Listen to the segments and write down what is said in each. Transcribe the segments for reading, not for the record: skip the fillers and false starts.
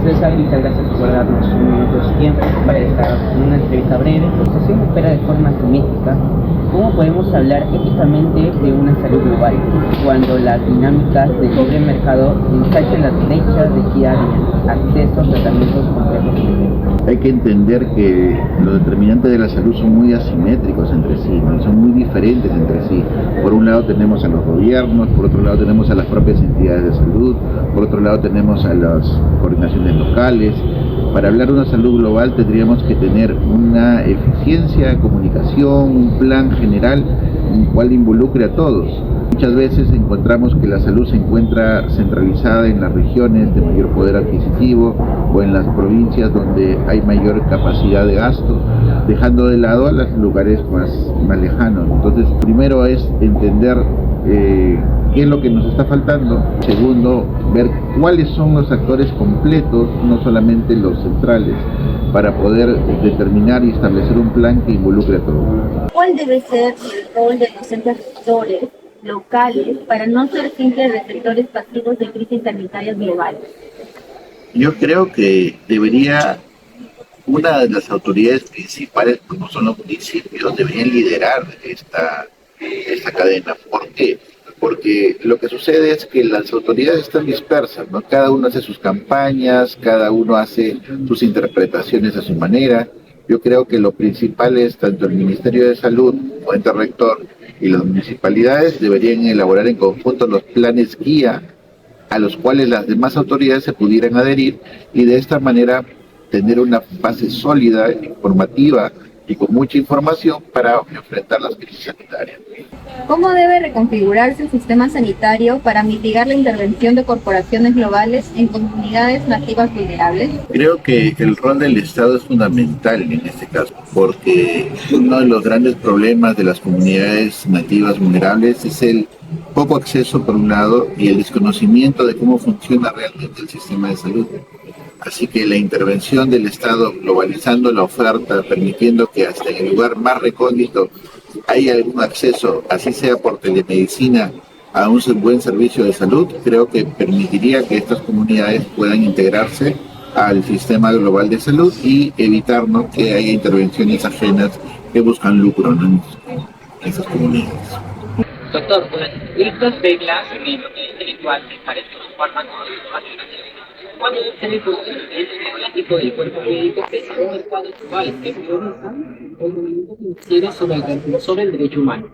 César, muchas gracias por darnos un minuto de su tiempo para una entrevista breve. La sesión opera de forma simétrica. ¿Cómo podemos hablar éticamente de una salud global cuando las dinámicas del libre mercado ensanchan las brechas de equidad en acceso a tratamientos complejos? Hay que entender que los determinantes de la salud son muy asimétricos entre sí, ¿no? Son muy diferentes entre sí. Por un lado tenemos a los gobiernos, por otro lado tenemos a las propias entidades de salud, por otro lado tenemos a las coordinaciones locales. Para hablar de una salud global tendríamos que tener una eficiencia, comunicación, un plan general en el cual involucre a todos. Muchas veces encontramos que la salud se encuentra centralizada en las regiones de mayor poder adquisitivo o en las provincias donde hay mayor capacidad de gasto, dejando de lado a los lugares más lejanos. Entonces, primero es entender qué es lo que nos está faltando. Segundo, ver cuáles son los actores completos, no solamente los centrales, para poder determinar y establecer un plan que involucre a todos. ¿Cuál debe ser el rol de los entes rectores locales para no ser simples receptores pasivos de crisis sanitarias globales? Yo creo que una de las autoridades principales, como son los municipios, deberían liderar esta cadena. ¿Por qué? Porque lo que sucede es que las autoridades están dispersas, ¿no? Cada uno hace sus campañas, cada uno hace sus interpretaciones a su manera. Yo creo que lo principal es tanto el Ministerio de Salud, como ente rector, y las municipalidades deberían elaborar en conjunto los planes guía a los cuales las demás autoridades se pudieran adherir y de esta manera tener una base sólida, informativa y con mucha información para enfrentar las crisis sanitarias. ¿Cómo debe reconfigurarse el sistema sanitario para mitigar la intervención de corporaciones globales en comunidades nativas vulnerables? Creo que el rol del Estado es fundamental en este caso, porque uno de los grandes problemas de las comunidades nativas vulnerables es el poco acceso por un lado y el desconocimiento de cómo funciona realmente el sistema de salud. Así que la intervención del Estado globalizando la oferta, permitiendo que hasta en el lugar más recóndito haya algún acceso, así sea por telemedicina, a un buen servicio de salud, creo que permitiría que estas comunidades puedan integrarse al sistema global de salud y evitar, ¿no?, que haya intervenciones ajenas que buscan lucro, ¿no?, en esas comunidades. Doctor, estas reglas intelectual para estos fármacos, ¿cuándo debe ser el procedimiento democrático del cuerpo médico que es un mercado global que prioriza el movimiento financiero sobre el derecho humano?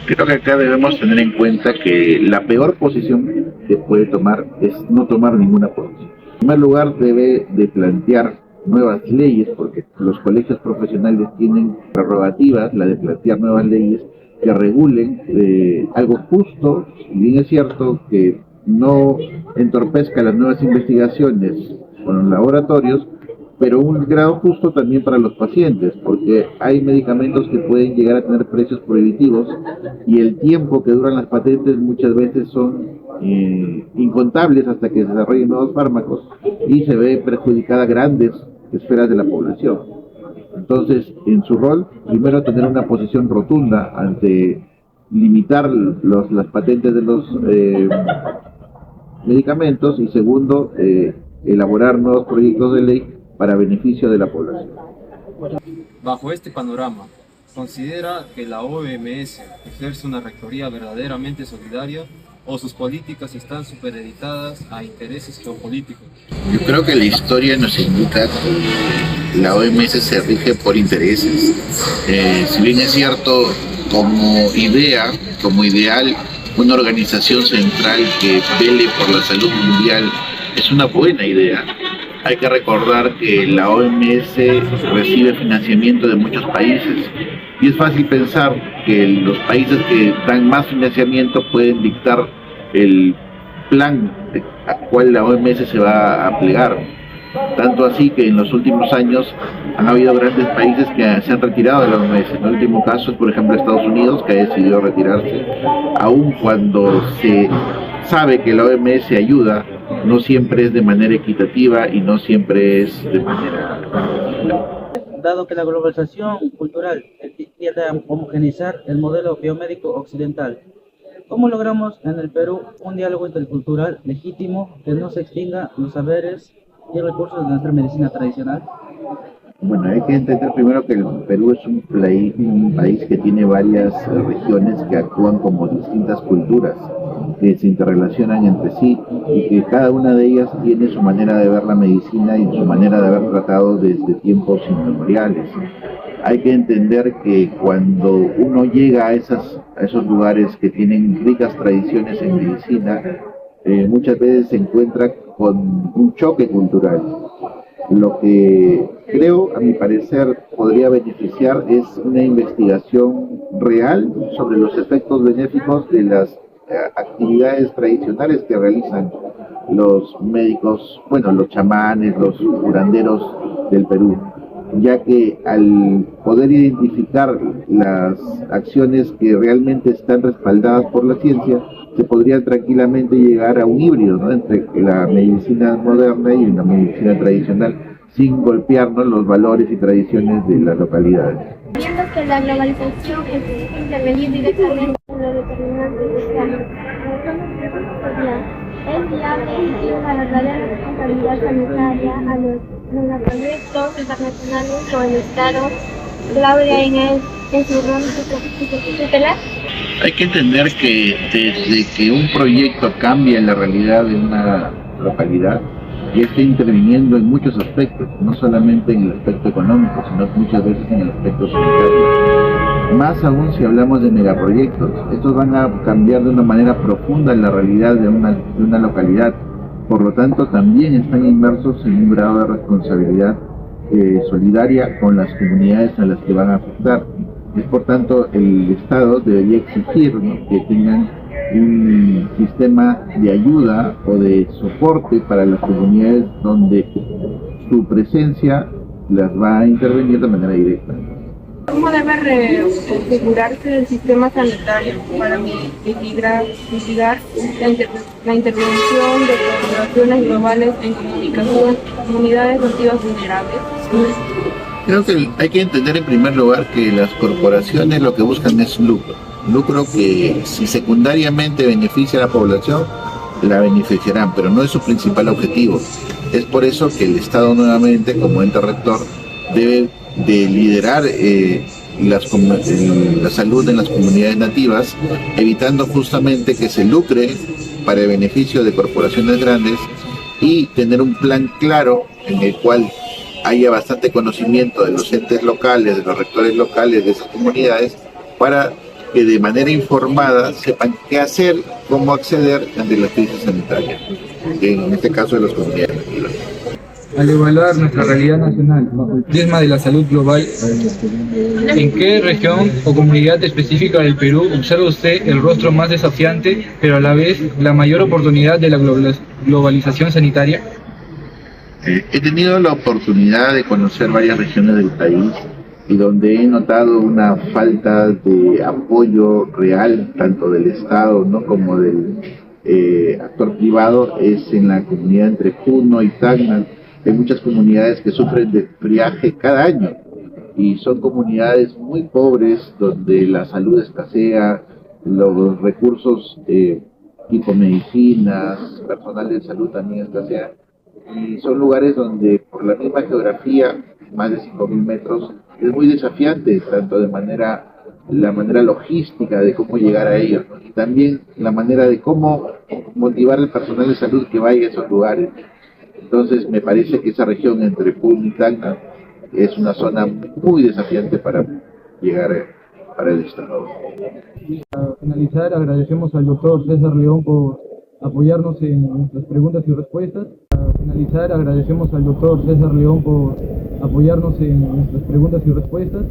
Creo que acá debemos tener en cuenta que la peor posición que puede tomar es no tomar ninguna posición. En primer lugar, debe de plantear nuevas leyes, porque los colegios profesionales tienen prerrogativas, la de plantear nuevas leyes que regulen algo justo, y bien es cierto que no entorpezca las nuevas investigaciones con los laboratorios, pero un grado justo también para los pacientes, porque hay medicamentos que pueden llegar a tener precios prohibitivos y el tiempo que duran las patentes muchas veces son incontables hasta que se desarrollen nuevos fármacos y se ve perjudicada grandes esferas de la población. Entonces, en su rol, primero tener una posición rotunda ante limitar las patentes de los medicamentos y segundo, elaborar nuevos proyectos de ley para beneficio de la población. Bajo este panorama, ¿considera que la OMS ejerce una rectoría verdaderamente solidaria o sus políticas están supeditadas a intereses geopolíticos? Yo creo que la historia nos indica que la OMS se rige por intereses. Si bien es cierto, como idea, como ideal, una organización central que vele por la salud mundial es una buena idea. Hay que recordar que la OMS recibe financiamiento de muchos países y es fácil pensar que los países que dan más financiamiento pueden dictar el plan al cual la OMS se va a plegar. Tanto así que en los últimos años han habido grandes países que se han retirado de la OMS. El último caso es, por ejemplo, Estados Unidos, que ha decidido retirarse, aun cuando se sabe que la OMS ayuda, no siempre es de manera equitativa y no siempre es de manera... Dado que la globalización cultural tiende a homogeneizar el modelo biomédico occidental, ¿cómo logramos en el Perú un diálogo intercultural legítimo que no se extinga los saberes y recursos de nuestra medicina tradicional? Bueno, hay que entender primero que el Perú es un país que tiene varias regiones que actúan como distintas culturas, que se interrelacionan entre sí y que cada una de ellas tiene su manera de ver la medicina y su manera de haber tratado desde tiempos inmemoriales. Hay que entender que cuando uno llega a esos lugares que tienen ricas tradiciones en medicina, muchas veces se encuentra con un choque cultural. Lo que creo, a mi parecer, podría beneficiar es una investigación real sobre los efectos benéficos de las actividades tradicionales que realizan los médicos, bueno, los chamanes, los curanderos del Perú, ya que al poder identificar las acciones que realmente están respaldadas por la ciencia, se podría tranquilamente llegar a un híbrido, ¿no?, entre la medicina moderna y la medicina tradicional, sin golpearnos los valores y tradiciones de las localidades. Viendo que la globalización es intervenir directamente en los determinantes sociales, es viable y tiene una verdadera responsabilidad sanitaria a los proyectos internacionales o el Estado. Claudia en su rol tutelar. Hay que entender que desde que un proyecto cambia la realidad de una localidad, ya está interviniendo en muchos aspectos, no solamente en el aspecto económico, sino muchas veces en el aspecto sanitario. Más aún si hablamos de megaproyectos, estos van a cambiar de una manera profunda la realidad de una localidad. Por lo tanto, también están inmersos en un grado de responsabilidad solidaria con las comunidades a las que van a afectar. Es por tanto, el Estado debería exigir, ¿no?, que tengan un sistema de ayuda o de soporte para las comunidades donde su presencia las va a intervenir de manera directa. ¿Cómo debe reconfigurarse el sistema sanitario para mitigar la intervención de corporaciones globales en comunidades nativas vulnerables? Creo que hay que entender en primer lugar que las corporaciones lo que buscan es lucro que si secundariamente beneficia a la población, la beneficiarán, pero no es su principal objetivo. Es por eso que el Estado nuevamente, como ente rector, debe de liderar la salud en las comunidades nativas, evitando justamente que se lucre para el beneficio de corporaciones grandes y tener un plan claro en el cual haya bastante conocimiento de los entes locales, de los rectores locales de esas comunidades, para que de manera informada sepan qué hacer, cómo acceder ante la crisis sanitaria, en este caso de las comunidades nativas. Al evaluar nuestra realidad nacional bajo el prisma de la salud global, ¿en qué región o comunidad específica del Perú observa usted el rostro más desafiante, pero a la vez la mayor oportunidad de la globalización sanitaria? He tenido la oportunidad de conocer varias regiones del país y donde he notado una falta de apoyo real, tanto del Estado, ¿no?, como del actor privado, es en la comunidad entre Puno y Tacna. Hay muchas comunidades que sufren de friaje cada año y son comunidades muy pobres donde la salud escasea, los recursos tipo medicinas, personal de salud también escasea, y son lugares donde por la misma geografía, más de 5.000 metros, es muy desafiante, tanto la manera logística de cómo llegar a ellos, ¿no?, y también la manera de cómo motivar al personal de salud que vaya a esos lugares. Entonces me parece que esa región entre Puno y Tacna es una zona muy desafiante para llegar para el Estado. Para finalizar, agradecemos al doctor César León por apoyarnos en nuestras preguntas y respuestas. Para finalizar, agradecemos al doctor César León por apoyarnos en nuestras preguntas y respuestas.